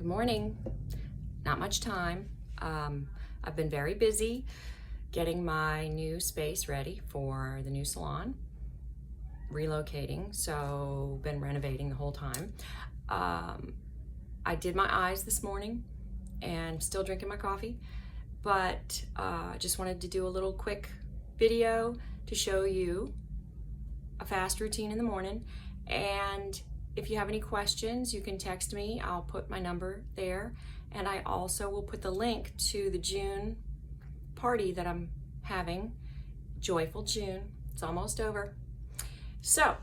Good morning. Not much time. I've been very busy getting my new space ready for the new salon, relocating, so been renovating the whole time. I did my eyes this morning and still drinking my coffee, but just wanted to do a little quick video to show you a fast routine in the morning. And if you have any questions, you can text me. I'll put my number there. And I also will put the link to the June party that I'm having. Joyful June. It's almost over. So,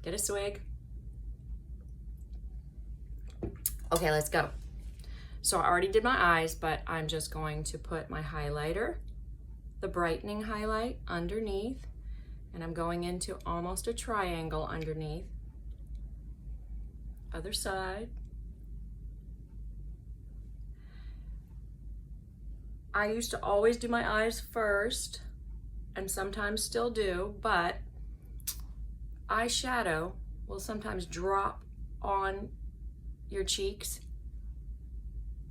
get a swig. Okay, let's go. So I already did my eyes, but I'm just going to put my highlighter, the brightening highlight, underneath. And I'm going into almost a triangle underneath. Other side. I used to always do my eyes first, and sometimes still do, but eyeshadow will sometimes drop on your cheeks,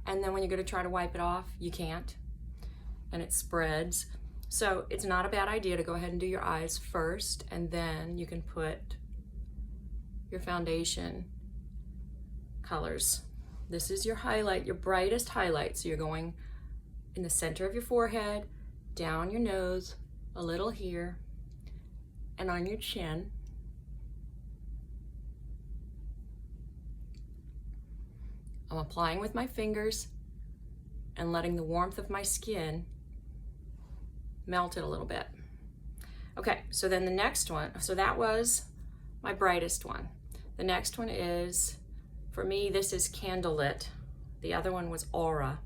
and then when you're going to try to wipe it off, you can't, and it spreads. So it's not a bad idea to go ahead and do your eyes first, and then you can put your foundation colors. This is your highlight, your brightest highlight. So you're going in the center of your forehead, down your nose, a little here, and on your chin. I'm applying with my fingers and letting the warmth of my skin melt it a little bit. Okay, so then the next one, so that was my brightest one. The next one is, for me, this is Candlelit. The other one was Aura.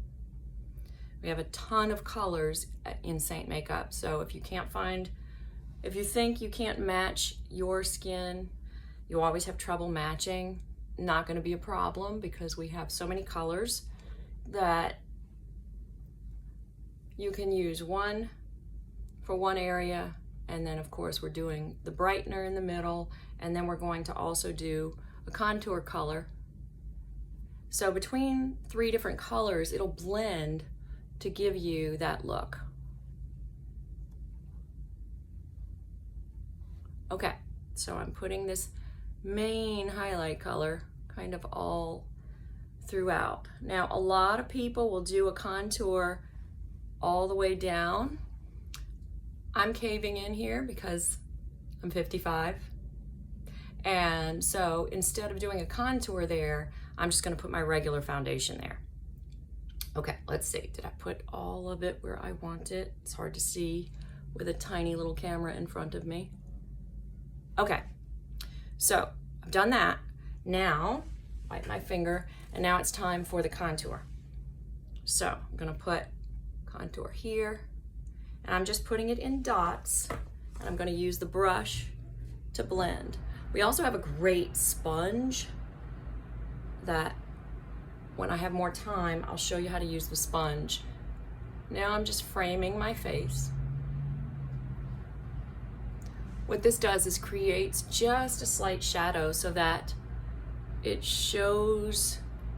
We have a ton of colors in Seint makeup, so if you think you can't match your skin, you always have trouble matching, not gonna be a problem because we have so many colors that you can use one for one area, and then of course we're doing the brightener in the middle, and then we're going to also do a contour color. So between 3 different colors, it'll blend to give you that look. Okay, so I'm putting this main highlight color kind of all throughout. Now, a lot of people will do a contour all the way down. I'm caving in here because I'm 55. And so instead of doing a contour there, I'm just gonna put my regular foundation there. Okay, let's see. Did I put all of it where I want it? It's hard to see with a tiny little camera in front of me. Okay, so I've done that. Now, wipe my finger, and now it's time for the contour. So I'm gonna put contour here, and I'm just putting it in dots, and I'm gonna use the brush to blend. We also have a great sponge that when I have more time, I'll show you how to use the sponge. Now I'm just framing my face. What this does is creates just a slight shadow so that it shows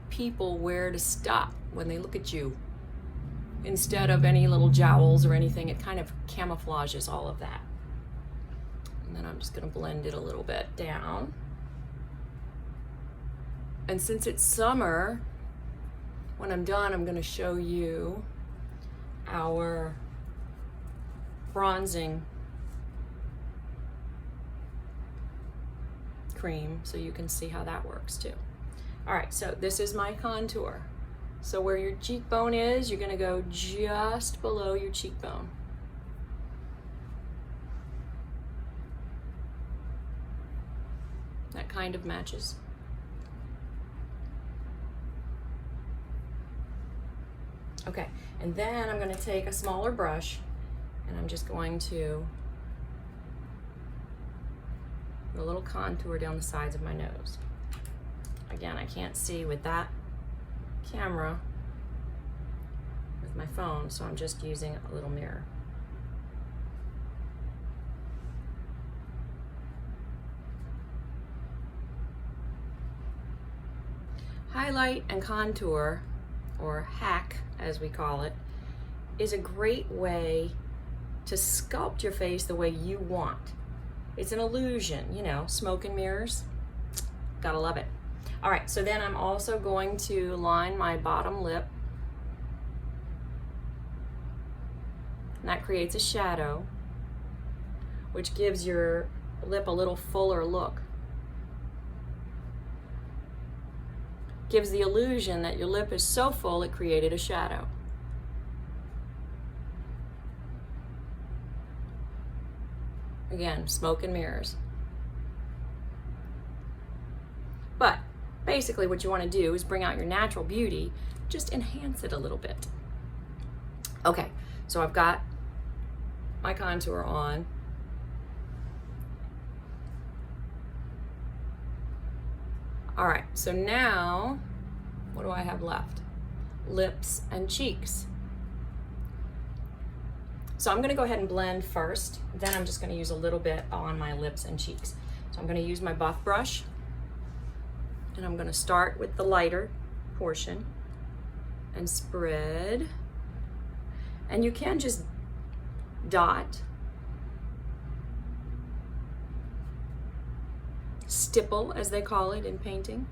people where to stop when they look at you. Instead of any little jowls or anything, it kind of camouflages all of that. And then I'm just gonna blend it a little bit down. And since it's summer, when I'm done, I'm gonna show you our bronzing cream so you can see how that works too. All right, so this is my contour. So where your cheekbone is, you're gonna go just below your cheekbone. That kind of matches. Okay, and then I'm gonna take a smaller brush and I'm just going to do a little contour down the sides of my nose. Again, I can't see with that camera with my phone, so I'm just using a little mirror. highlight and contour, or hack as we call it, is a great way to sculpt your face the way you want. It's an illusion, you know, smoke and mirrors. Gotta love it. All right, so then I'm also going to line my bottom lip. And that creates a shadow, which gives your lip a little fuller look. Gives the illusion that your lip is so full it created a shadow. Again, smoke and mirrors. But basically what you want to do is bring out your natural beauty, just enhance it a little bit. Okay, so I've got my contour on. All right, so now, what do I have left? Lips and cheeks. So I'm gonna go ahead and blend first, then I'm just gonna use a little bit on my lips and cheeks. So I'm gonna use my buff brush, and I'm gonna start with the lighter portion and spread. And you can just dot, stipple as they call it in painting.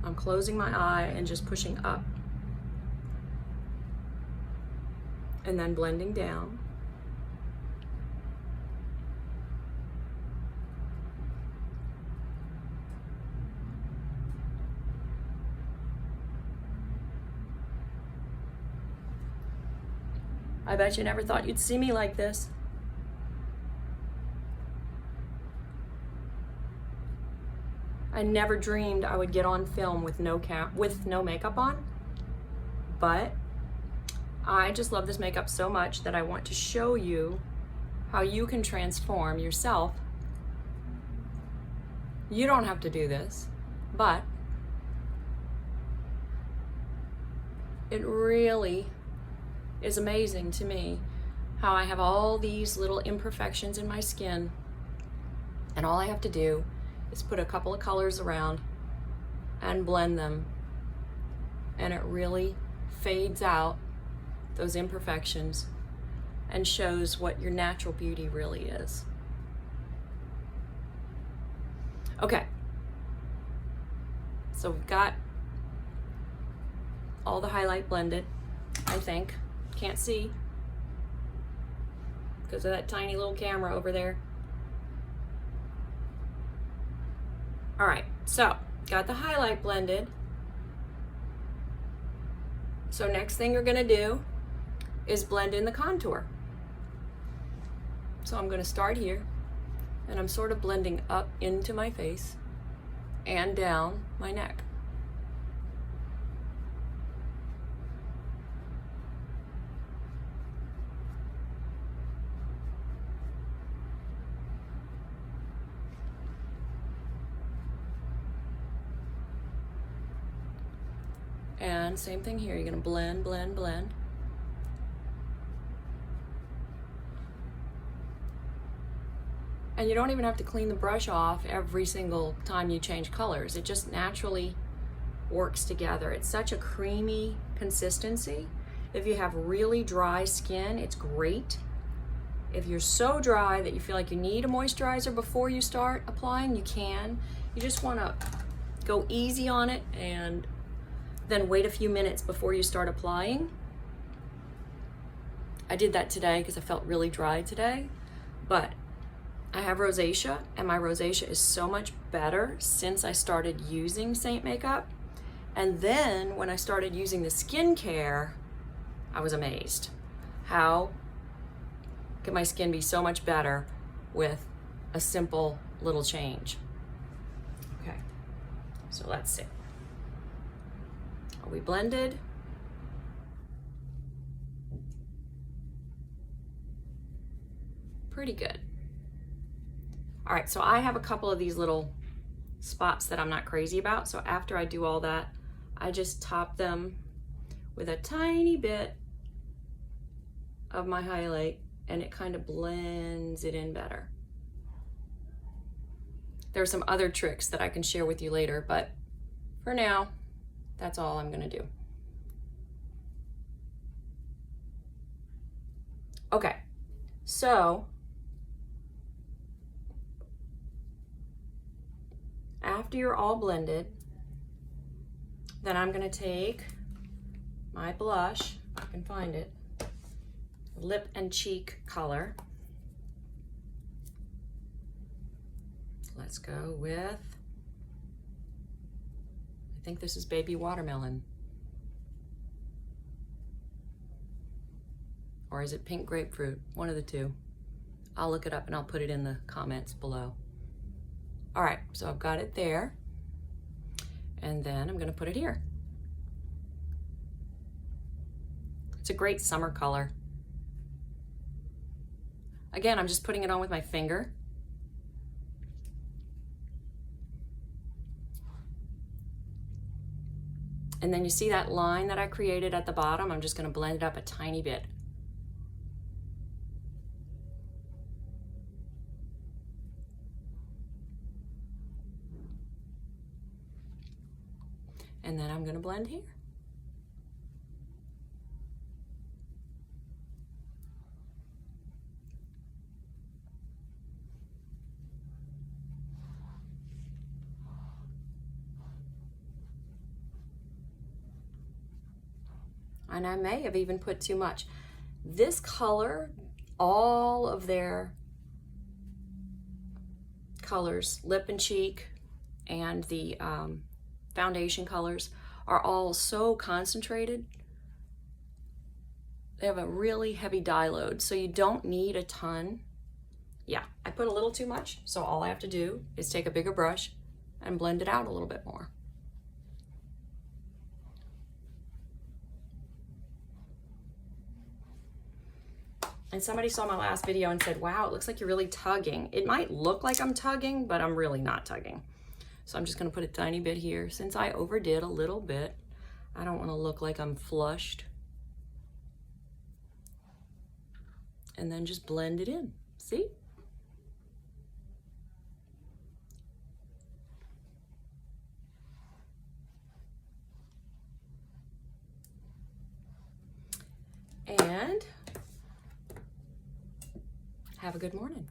I'm closing my eye and just pushing up and then blending down. I bet you never thought you'd see me like this. I never dreamed I would get on film with no makeup on, but I just love this makeup so much that I want to show you how you can transform yourself. You don't have to do this, but it really is amazing to me how I have all these little imperfections in my skin, and all I have to do is put a couple of colors around and blend them, and it really fades out those imperfections and shows what your natural beauty really is. Okay, so we've got all the highlight blended, I think. Can't see because of that tiny little camera over there. All right, so got the highlight blended. So next thing you're gonna do is blend in the contour. So I'm gonna start here, and I'm sort of blending up into my face and down my neck. And same thing here, you're gonna blend, blend, blend. And you don't even have to clean the brush off every single time you change colors. It just naturally works together. It's such a creamy consistency. If you have really dry skin, it's great. If you're so dry that you feel like you need a moisturizer before you start applying, you can. You just wanna go easy on it and then wait a few minutes before you start applying. I did that today because I felt really dry today, but I have rosacea, and my rosacea is so much better since I started using Seint makeup. And then when I started using the skincare, I was amazed. How can my skin be so much better with a simple little change? Okay, so let's see. Are we blended? Pretty good. All right, so I have a couple of these little spots that I'm not crazy about. So after I do all that, I just top them with a tiny bit of my highlight, and it kind of blends it in better. There are some other tricks that I can share with you later, but for now, that's all I'm gonna do. Okay, so after you're all blended, then I'm gonna take my blush, if I can find it, lip and cheek color. Let's go with, I think this is Baby Watermelon. Or is it Pink Grapefruit? One of the two. I'll look it up and I'll put it in the comments below. All right, so I've got it there. And then I'm gonna put it here. It's a great summer color. Again, I'm just putting it on with my finger. And then you see that line that I created at the bottom? I'm just gonna blend it up a tiny bit. And then I'm gonna blend here. And I may have even put too much. This color, all of their colors, lip and cheek, and the foundation colors are all so concentrated. They have a really heavy dye load, so you don't need a ton. Yeah, I put a little too much, so all I have to do is take a bigger brush and blend it out a little bit more. And somebody saw my last video and said, wow, it looks like you're really tugging. It might look like I'm tugging, but I'm really not tugging. So I'm just gonna put a tiny bit here. Since I overdid a little bit, I don't wanna look like I'm flushed. And then just blend it in, see? And have a good morning.